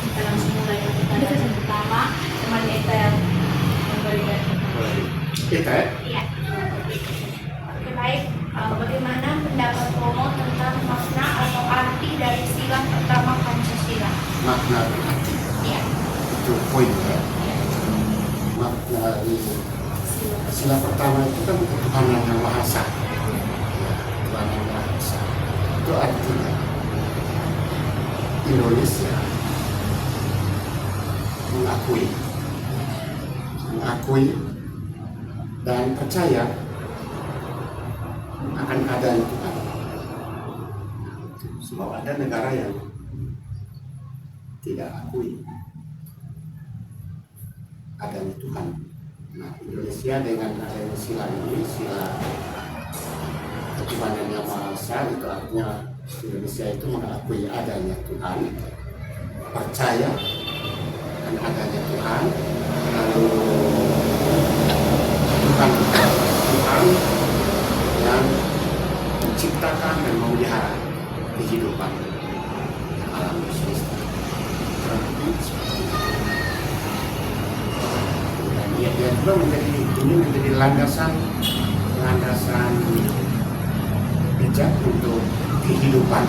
Kita langsung mulai ke pertanyaan pertama. Teman kita yang memberikan. Kita ya? Iya. Oke, baik. Bagaimana pendapat Romo tentang makna atau arti dari sila pertama Pancasila? Makna arti Iya. itu poin ya. Makna dari sila pertama itu kan ketuhanan yang Maha Esa. Tuhan yang Maha Esa. Itu artinya Indonesia mengakui dan percaya akan adanya Tuhan. Sebab ada negara yang tidak akui adanya Tuhan. Nah, Indonesia dengan adanya sila ini, sila ketuhanan yang Maha Esa, itu artinya Indonesia itu mengakui adanya Tuhan, percaya akan adanya Tuhan, lalu Tuhan yang menciptakan dan memelihara kehidupan alam semesta. Dan dia juga menjadi landasan bijak untuk kehidupan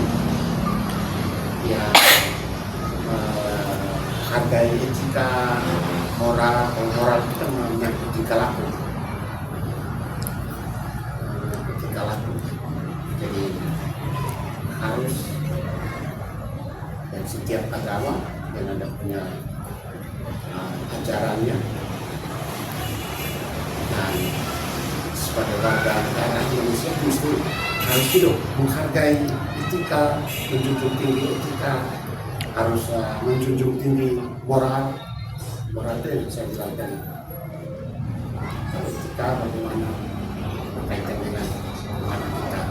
yang menghargai etika, moral kita menyangkut etika laku. Jadi harus, dan setiap agama yang ada punya ajarannya, dan sebagai warga negara Indonesia mesti harus hidup menghargai etika, menjunjung tinggi etika, harus menjunjung tinggi moral itu yang saya bilang tadi. Kalau etika bagaimana berkaitan dengan bagaimana kita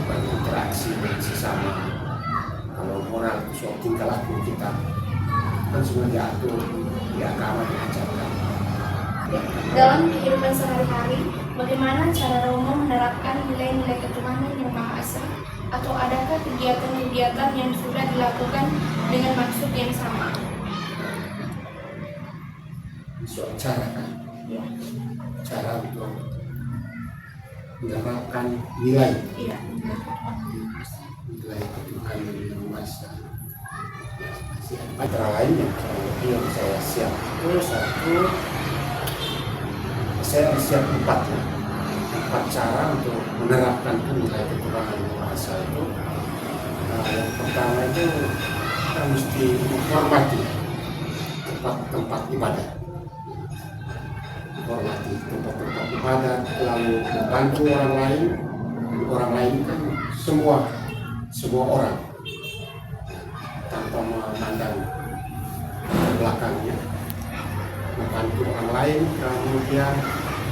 berinteraksi dengan sesama. Kalau moral itu soal tingkah laku kita kan semua diatur di agama, diajarkan. Dalam kehidupan sehari-hari, bagaimana cara Romo menerapkan nilai-nilai ketuhanan yang Maha Esa? Atau adakah kegiatan-kegiatan yang sudah dilakukan dengan maksud yang sama? Soal cara kan, cara untuk menerapkan nilai ketuhanan yang Maha Esa. Antara lainnya yang saya siap itu saya siap empat cara untuk menerapkan nilai ketuhanan yang Maha Esa itu. Yang pertama itu kita mesti menghormati tempat-tempat ibadah, lalu membantu orang lain kan semua orang tanpa memandang belakangnya, membantu orang lain, kemudian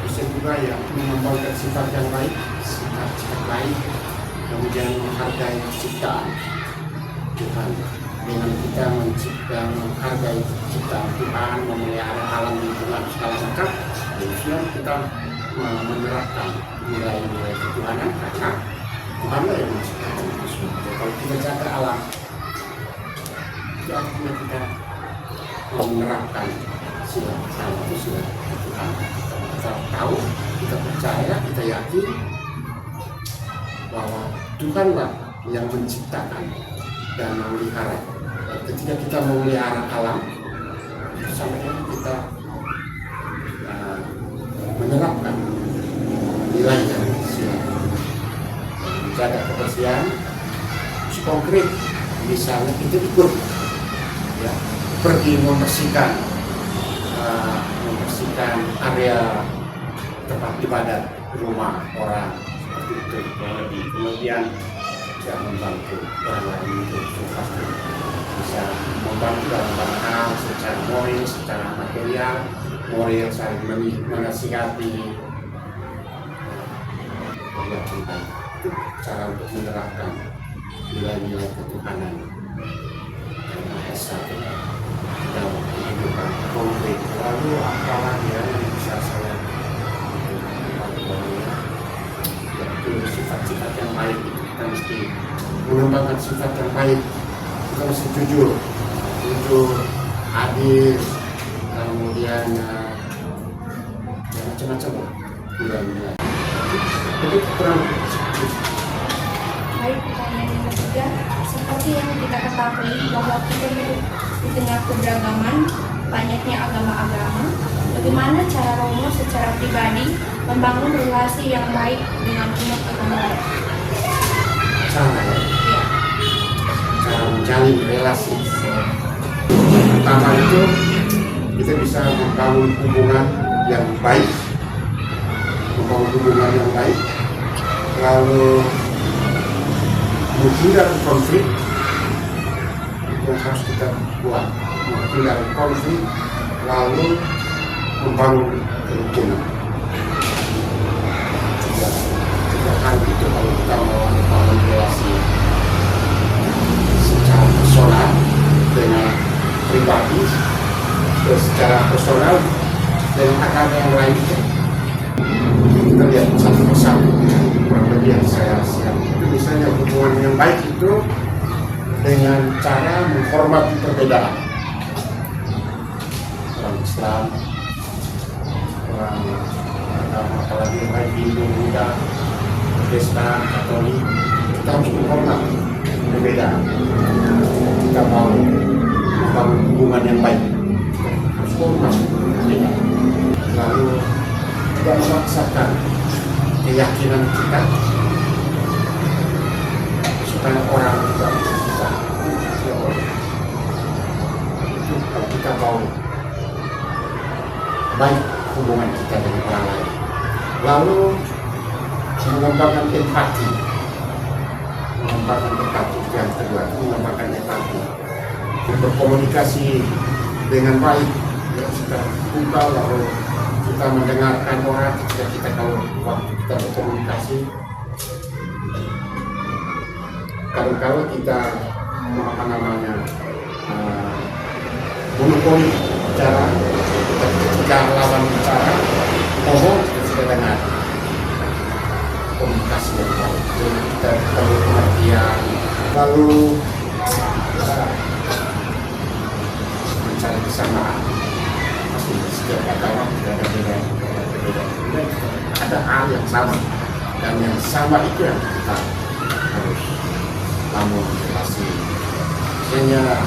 bisa juga yang mengembangkan sifat yang baik, sifat baik, kemudian menghargai ciptaan Tuhan. Dengan kita menghargai ciptaan Tuhan, memelihara alam lingkungan segala macam, kemudian kita menerapkan nilai-nilai ketuhanan, karena Tuhanlah yang menciptakan itu semua. Kalau kita jaga alam, itu artinya kita menerapkan sila ketuhanan. Kita tahu, kita percaya, kita yakin bahwa Tuhanlah yang menciptakan dan memelihara. Ketika kita memelihara alam, sama kita menerapkan nilainya, menjaga kebersihan, konkret, misalnya kita ikut ya, pergi membersihkan area tempat ibadat rumah orang seperti itu, kemudian bisa membantu orang lain untuk pasti bisa membantu dalam banyak hal, secara moral, secara material, saling menasihati, itu cara untuk menerapkan nilai-nilai ketuhanan yang Maha Esa dalam kehidupan konkret. Lalu apalagi yang bisa saya yaitu sifat-sifat yang baik. Kita mesti mengembangkan sifat yang baik, kita mesti jujur, jujur, adil, kemudian ya macam-macam lah. Jadi kurang lebih. Baik, pertanyaan yang ketiga, seperti yang kita ketahui bahwa kita hidup di tengah keberagaman, banyaknya agama-agama, bagaimana cara Romo secara pribadi membangun relasi yang baik dengan umat agama lain? Cara ya, Ya. cara menjalin relasi. Pertama itu kita bisa membangun hubungan yang baik, lalu menghindari konflik itu yang harus kita buat, menghindari konflik, lalu membangun kerukunan. Tiga hal itu kalau kita mau membangun relasi secara personal dengan pribadi, terus secara personal dengan agama yang lain, kita lihat satu persatu kurang lebih yang saya siap. Itu misalnya hubungan yang baik itu dengan cara menghormati perbedaan. Orang Islam, orang agama apalagi yang lain, Hindu, Buddha, Kristen, Katolik, kita harus menghormati perbedaan. Kita mau membangun hubungan yang baik, harus hormati perbedaan. Lalu tidak memaksakan keyakinan kita supaya orang juga bisa itu kalau kita mau baik hubungan kita dengan orang lain. Lalu mengembangkan empati yang kedua, mengembangkan empati, berkomunikasi dengan baik, ya, kita buka lalu kita mendengarkan orang ketika kita kalau waktu kita berkomunikasi, kalau kita monopoli bicara, ketika lawan bicara ngomong kita dengar, komunikasi yang baik. Jadi kita perlu pengertian, lalu mencari kesamaan. Setiap agama tidak ada beda. Ada hal yang sama, dan yang sama itu yang kita harus bangun relasi. Misalnya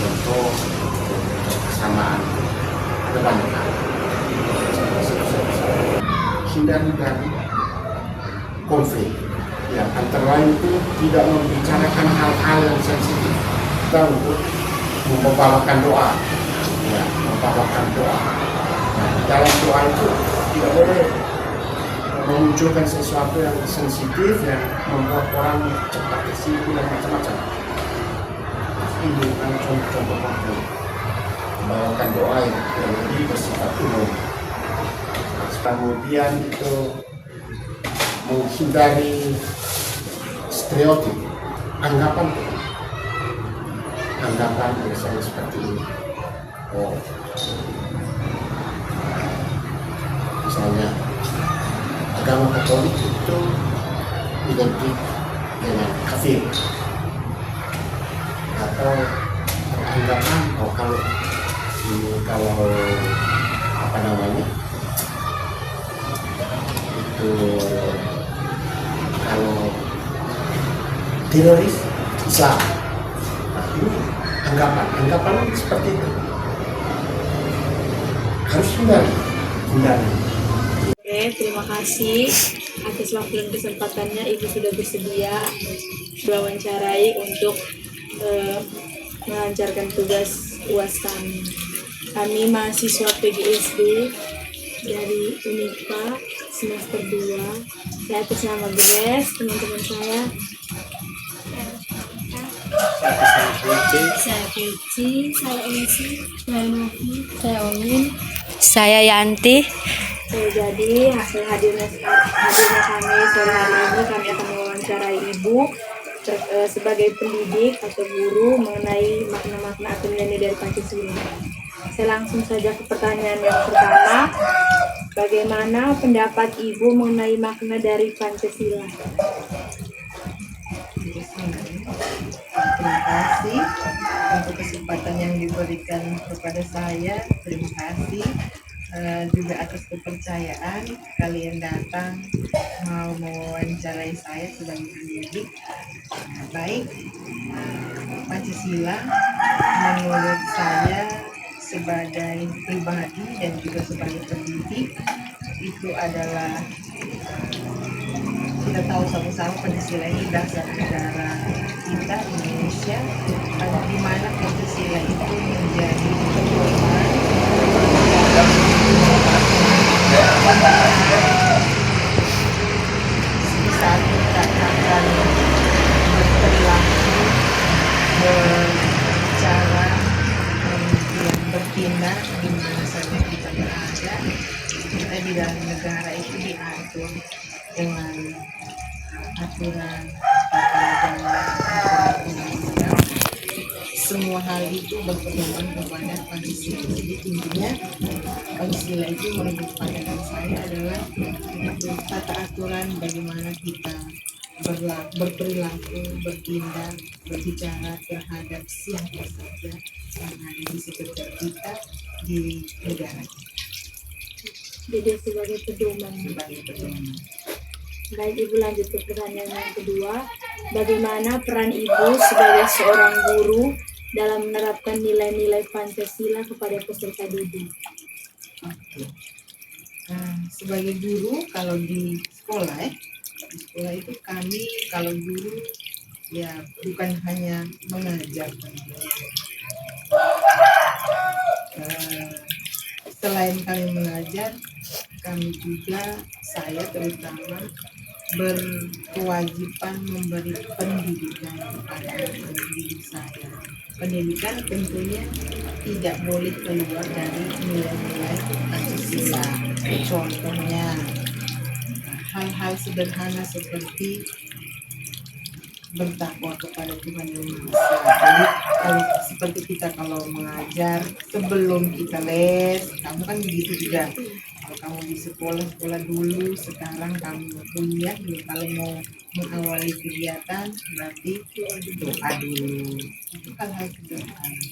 contoh kesamaan, ada banyak hal. Hindari dari konflik. Ya, antara lain itu tidak membicarakan hal-hal yang sensitif. Kita untuk membawakan doa. Ya, membawakan doa. Nah, dalam doa itu tidak boleh memunculkan sesuatu yang sensitif yang membuat orang cepat tersinggung dan macam-macam. Ini kan contoh waktu membawakan doa yang lebih bersifat umum. Kemudian itu menghindari stereotip, anggapan biasanya seperti ini. Oh, misalnya agama Katolik itu identik dengan kafir, atau anggapan kalau apa namanya itu kalau teroris Islam. Nah, ini anggapan seperti itu harus hindari. Oke, terima kasih atas waktu dan kesempatannya. Ibu sudah bersedia wawancarai untuk melancarkan tugas UAS kami. Kami mahasiswa PGSD dari Unipa semester 2. Saya atas nama Grace, teman-teman saya. Saya Peci, saya Esi, saya Novi, saya Omin, saya Yanti. Jadi hasil hadirnya kami sore hari ini, kami akan mewawancarai Ibu sebagai pendidik atau guru mengenai makna-makna atau nilai dari Pancasila. Saya langsung saja ke pertanyaan yang pertama. Bagaimana pendapat Ibu mengenai makna dari Pancasila? terima kasih untuk kesempatan yang diberikan kepada saya. Terima kasih juga atas kepercayaan kalian datang mau mewawancarai saya sebagai pendidik. Baik, Pancasila menurut saya sebagai pribadi dan juga sebagai pendidik itu adalah, kita tahu sama-sama Pancasila ini dasar negara kita Indonesia, di mana Pancasila itu menjadi pedoman di saat kita akan berperilaku, berbicara, kemudian bertindak di mana saja kita berada. Kita di dalam negara itu diatur dengan aturan dan undang-undang. Semua hal itu berpedoman kepada Pancasila. Jadi intinya Pancasila itu menurut pandangan saya adalah tata aturan bagaimana kita berperilaku, bertindak, berbicara terhadap siapa saja yang ada di sekitar kita di negara. Jadi sebagai pedoman. Sebagai pedoman. Baik, Ibu lanjut ke pertanyaan yang kedua. Bagaimana peran Ibu sebagai seorang guru dalam menerapkan nilai-nilai Pancasila kepada peserta didik? Oke. Sebagai guru, kalau di sekolah itu kami kalau guru ya bukan hanya mengajar. Selain kami mengajar, kami juga, saya terutama berkewajiban memberi pendidikan kepada anak didik saya. Pendidikan tentunya tidak boleh keluar dari nilai-nilai Pancasila. Contohnya hal-hal sederhana seperti bertakwa kepada Tuhan Yang Maha Esa. Jadi kalau seperti kita kalau mengajar sebelum kita les, kamu kan begitu juga. Kalau kamu di sekolah dulu, sekarang kamu kuliah, kalau mau mengawali kegiatan berarti doa dulu. Itu hal-hal sederhana.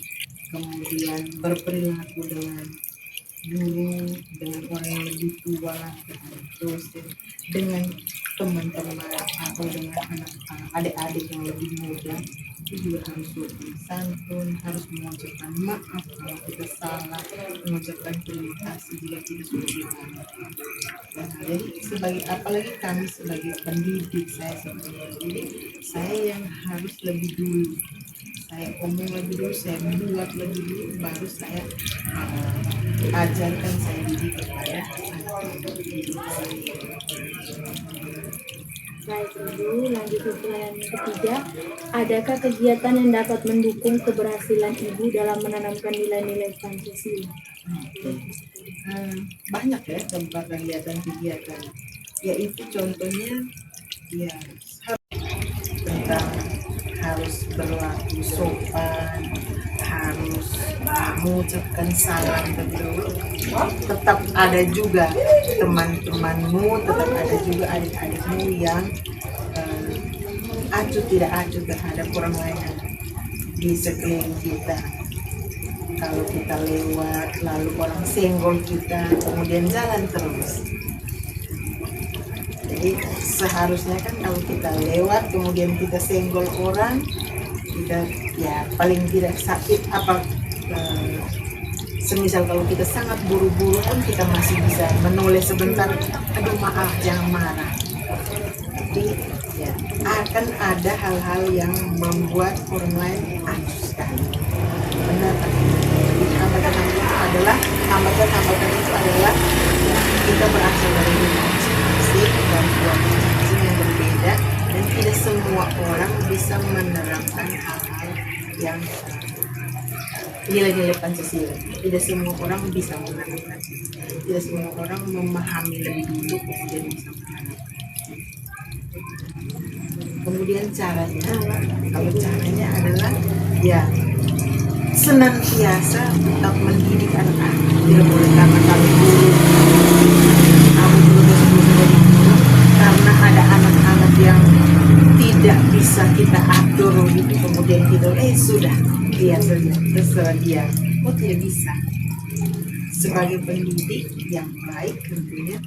Kemudian berperilaku dengan guru, dengan orang yang lebih tua, dengan dosen, dengan teman-teman atau dengan adik-adik yang lebih muda, itu juga harus sopan santun, harus mengucapkan maaf kalau kita salah, mengucapkan terima kasih jika kita sudah dimaafkan. Nah, jadi sebagai apalagi kami sebagai pendidik, saya sebagai pendidik, saya yang harus lebih dulu. Saya omong lebih dulu, saya buat lebih dulu, baru saya ajarkan, saya didik kepada anak didik saya. Baik, Ibu lanjut ke pertanyaan yang ketiga. Adakah kegiatan yang dapat mendukung keberhasilan Ibu dalam menanamkan nilai-nilai Pancasila? Banyak ya tempat kegiatan-kegiatan. Yaitu contohnya ya tentang harus berlaku sopan, harus mengucapkan salam betul. Tetap ada juga teman-temanmu, tetap ada juga adik-adikmu yang acuh tidak acuh terhadap orang lain di sekeliling kita. Kalau kita lewat lalu orang senggol kita, kemudian jalan terus. Jadi seharusnya kan kalau kita lewat kemudian kita senggol orang, kita ya paling tidak sakit apa semisal kalau kita sangat buru-buru pun kita masih bisa menoleh sebentar, aduh maaf jangan marah. Tapi ya akan ada hal-hal yang membuat orang lain acuh sekali. Benar kan? Jadi hambatan-hambatan itu adalah kita berasal dari masing-masing dan keluarga masing-masing yang berbeda, dan tidak semua orang bisa menerapkan hal-hal yang nilai-nilai Pancasila. Tidak semua orang bisa menerapkan. Tidak semua orang memahami lebih dulu kemudian bisa menerapkan. Kemudian caranya, kalau caranya adalah ya senantiasa tetap mendidik anak-anak. Tidak boleh karena kami guru karena ada anak-anak yang tidak bisa bisa kita atur gitu, kemudian kita sudah dia saja, terserah dia. Oh, tidak bisa. Sebagai pendidik yang baik tentunya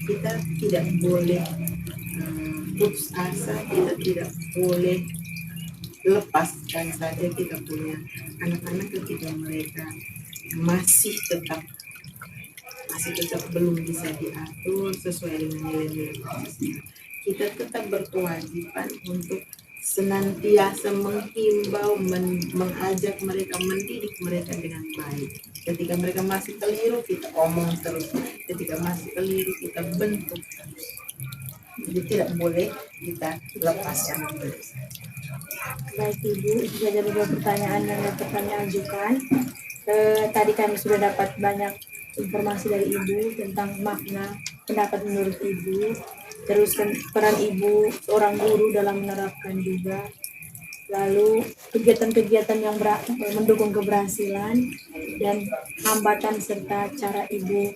kita tidak boleh putus asa, kita tidak boleh lepaskan saja kita punya anak-anak ketika mereka masih tetap belum bisa diatur sesuai dengan nilai-nilai Pancasila. Kita tetap berkewajiban untuk senantiasa menghimbau, mengajak mereka, mendidik mereka dengan baik. Ketika mereka masih keliru, kita omong terus. Ketika masih keliru, kita bentuk terus. Jadi tidak boleh kita lepaskan begitu saja. Baik Ibu, itu saja beberapa pertanyaan yang dapat kami ajukan. Tadi kami sudah dapat banyak informasi dari Ibu tentang makna pendapat menurut Ibu, terus peran Ibu seorang guru dalam menerapkan juga, lalu kegiatan-kegiatan yang mendukung keberhasilan dan hambatan serta cara Ibu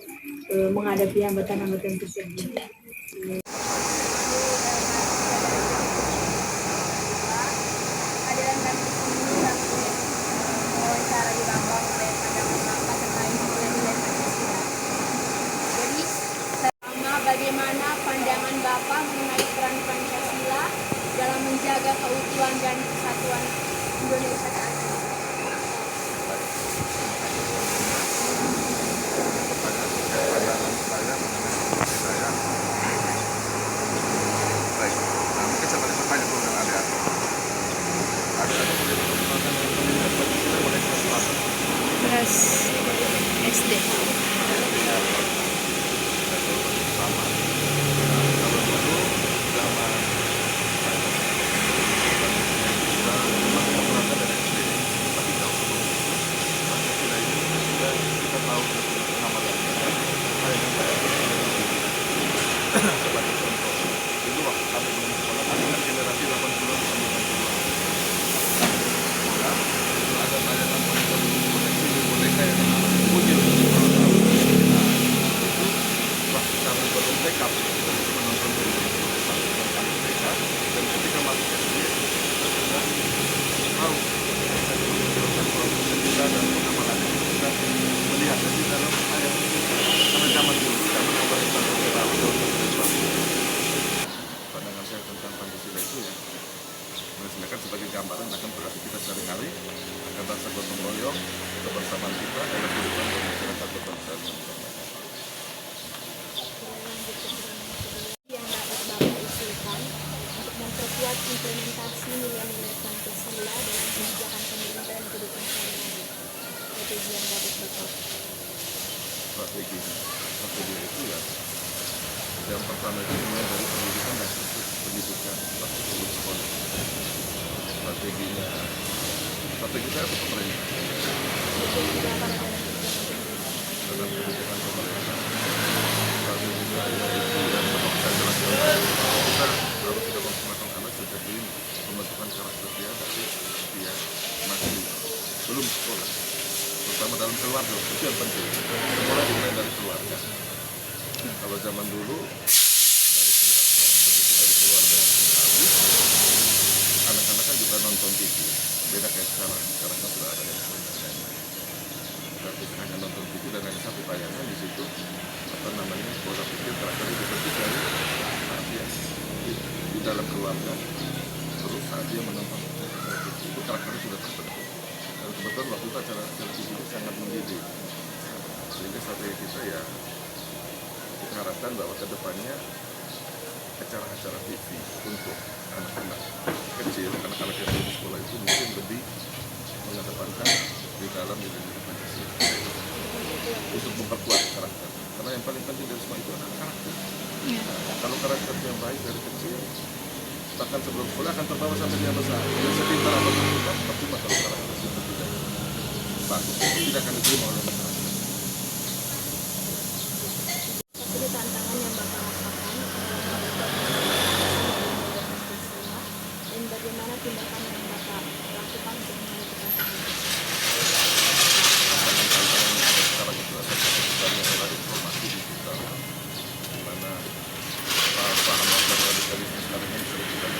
menghadapi hambatan-hambatan tersebut. Bagaimana pandangan Bapak mengenai peran Pancasila dalam menjaga keutuhan dan kesatuan Indonesia saat ini? Pandangan saya mengenai Pancasila baik. Nah, mungkin saya balik bertanya dulu dengan ada boleh Beras SD. sebagai contoh, dulu waktu kami belum sekolah, kami kan generasi 80-an sekolah, itu ada tayangan boneka yang punya itu waktu kami belum tekap, kita menonton dulu kami tekap, dan ketika masuk SD kita sudah tahu kita dan pengamalan kita melihat dari dalam tayangan karena zaman dulu kami pemerintah pandangan saya tentang Pancasila itu ya menunjukkan sebagai gambaran akan beraktivitas sehari-hari akan rasa gotong royong kebersamaan kita dalam kehidupan masyarakat berbangsa dan bernegara. Yang dapat Bapak usulkan untuk memperkuat implementasi nilai-nilai Pancasila dalam kebijakan pemerintah dan kehidupan sehari-hari. Strategi yang dapat Bapak. Strategi itu ya yang pertama itu mulai dari pendidikan dan pendidikan waktu sebelum sekolah. Strategi saya tetap pemerintah dalam kebijakan pemerintah. Strategi saya itu yang tetap saya jelaskan kita harus sudah memperkenalkan anak sejak dini pembentukan karakter dia dari dia masih belum sekolah, terutama dalam keluarga itu yang penting. Sekolah dimulai dari keluarga. Kalau zaman dulu dari keluarga habis, anak-anak kan juga nonton TV, beda kayak sekarang kan sudah ada yang tapi hanya nonton TV dan hanya satu tayangan di situ pola pikir karakter itu dari saat dia di dalam keluarga, terus saat dia menonton itu karakternya sudah terbentuk. Dan kebetulan waktu itu acara televisi itu sangat mendidik, sehingga strategi kita ya kita harapkan bahwa ke depannya acara-acara TV untuk anak-anak kecil, anak-anak yang belum sekolah itu mungkin lebih mengedepankan di dalam nilai-nilai Pancasila untuk memperkuat karakter. Karena yang paling penting dari semua itu adalah karakter. Nah, kalau karakter yang baik dari kecil, bahkan sebelum sekolah akan terbawa sampai dia besar. Dia sepintar apapun kita, percuma kalau karakter itu tidak bagus, tidak akan diterima oleh masyarakat. Jadi tantangan yang Bapak rasakan dan bagaimana tindakan yang Bapak lakukan untuk menghadapi Sekarang itu ada banyak era informasi digital, di mana paham radikalisme sekarang ini sudah tidak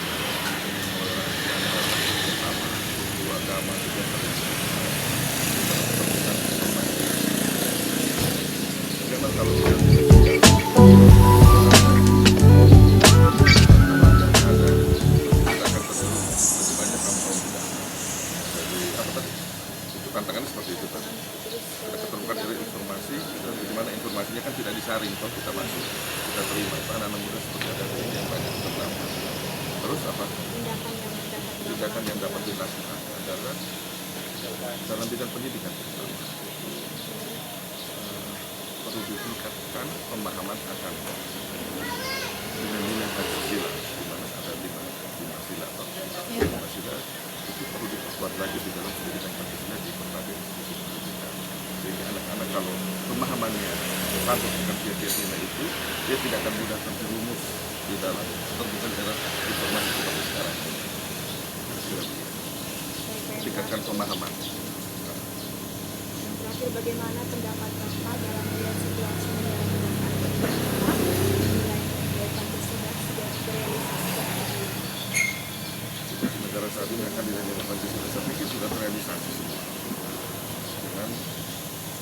apa tadi? Itu tantangannya seperti itu tadi. Ada keterbukaan dari informasi, di mana informasinya kan tidak disaring, toh kita masuk, kita terima. Anak-anak muda seperti ada yang banyak terlambat. Terus apa? Tindakan yang dapat dilakukan adalah dalam bidang pendidikan terutama perlu ditingkatkan pemahaman akan nilai-nilai Pancasila, di mana ada lima sila atau lima sila itu perlu diperkuat lagi di dalam pendidikan Pancasila di berbagai institusi pendidikan, sehingga anak-anak kalau pemahamannya patuh dengan tiap-tiap nilai itu, dia tidak akan mudah terjerumus di dalam terbuka era informasi seperti sekarang ini. Tingkatkan pemahaman. Terakhir, bagaimana pendapat Bapak dalam melihat situasi negara nilai Pancasila sudah terrealisasi? Situasi negara saat ini akan nilai-nilai Pancasila saya pikir sudah terrealisasi semua. Dengan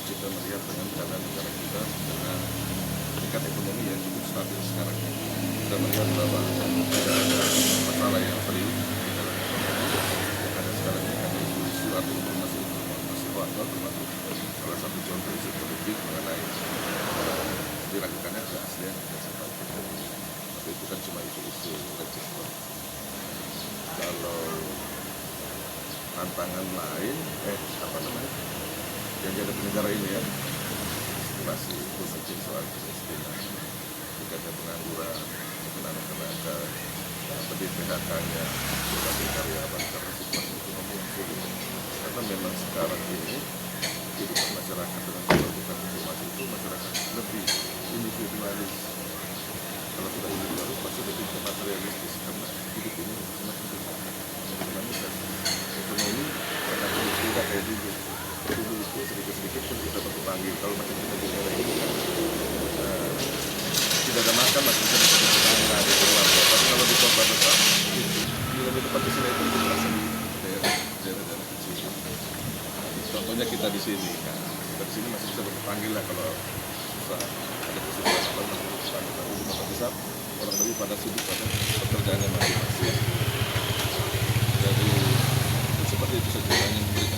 kita melihat dengan keadaan negara kita dengan tingkat ekonomi yang cukup stabil sekarang, kita melihat bahwa tidak ada masalah yang serius di dalam ekonomi. Yang ada sekarang ini ada isu-isu atau informasi hoax, termasuk salah satu contoh isu politik mengenai diragukannya keaslian dan sebagainya. Tapi itu kan cuma isu-isu receh. Kalau tantangan lain, yang ada di negara ini ya, masih khususnya soal kemiskinan, tingkatnya pengangguran, tenaga lebih PHK-nya, berbagai karyawan karena situasi ekonomi yang sulit. Karena memang sekarang ini kehidupan masyarakat dengan melakukan informasi itu masyarakat lebih individualis. Kalau sudah individualis pasti lebih ke materialistis karena hidup ini semakin berkembang. Ekonomi karena tidak kayak dulu. Dulu itu sedikit-sedikit pun kita berpanggil. Kalau macam kita di daerah ini kan tidak ada makan masih bisa berpanggil di keluarga. Tapi kalau di kota besar nilai-nilai Pancasila itu terasa di daerah-daerah kecil. Contohnya kita di sini, kita di sini masih bisa berpanggil lah kalau susah ada kesusahan apa masih berpanggil. Tapi di kota besar orang lebih pada sibuk pada pekerjaannya masing-masing. Jadi seperti itu saja yang memberikan